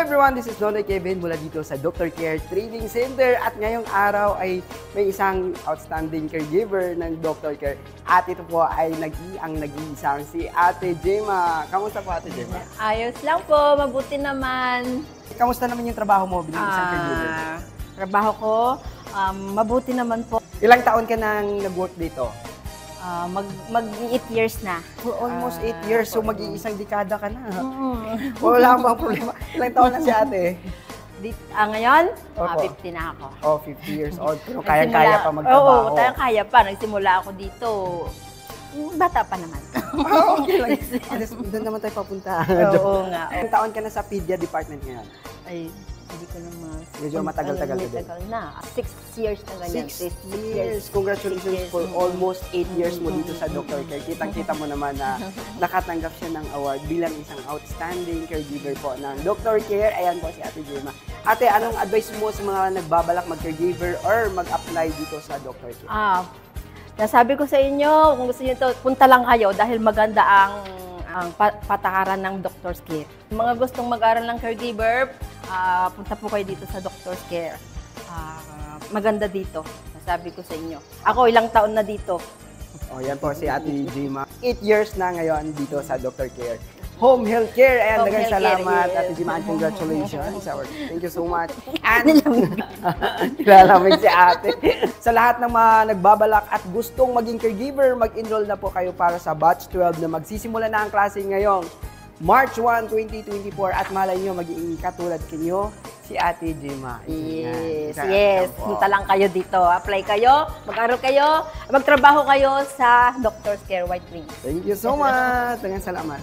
everyone, this is Nonoy Kevin mula dito sa Dr. Care Training Center at ngayong araw ay may isang outstanding caregiver ng Dr. Care at ito po ay nag-iisang si Ate Gemma. Kamusta po Ate Gemma? Ayos lang po, mabuti naman. Kamusta naman yung trabaho mo bilang isang caregiver? Trabaho ko, mabuti naman po. Ilang taon ka nang nag-work dito? Mag 8 years na. Almost 8 years, so mag-iisang dekada ka na. Wala bang problema. Ilang taon na si ate? Ngayon, Opo. 50 na ako. Oh, 50 years old. Pero kaya-kaya pa magtrabaho. Oo, kaya pa. Nagsimula ako dito. Bata pa naman. Okay lang. Doon naman tayo papunta. Oo nga. Ilang taon ka na sa pedia department ngayon? Ay, hindi ko naman. Medyo matagal-tagal na din. Matagal na. 6 years na ganyan. 6 years. Congratulations for almost 8 years mo dito sa Dr. Care. Kitang-kita mo naman na nakatanggap siya ng award bilang isang outstanding caregiver po ng Dr. Care. Ayan po si Ate Gemma. Ate, anong advice mo sa mga nagbabalak mag-caregiver or mag-apply dito sa Dr. Care? Nasabi ko sa inyo, kung gusto niyo ito, punta lang kayo dahil maganda ang patakaran ng Doctor's Care. Mga gustong mag-aral ng caregiver, punta po kayo dito sa Doctor's Care. Maganda dito, nasabi ko sa inyo. Ako, ilang taon na dito. Oh, yan po si Ate Gemma. 8 years na ngayon dito sa Dr. Care. Home Health Care. Ayan, dagang salamat, yes. Ate Gemma, and congratulations. Thank you so much. And nilalamig si Ate. Sa lahat ng mga nagbabalak at gustong maging caregiver, mag-enroll na po kayo para sa Batch 12 na magsisimula na ang klase ngayong March 1, 2024 at malay nyo magiging katulad kinyo si Ate Gemma. Yes. Punta lang kayo dito. Apply kayo, mag-aral kayo, magtrabaho kayo sa Doctor's Care White Wings. Thank you so much. Dagang salamat.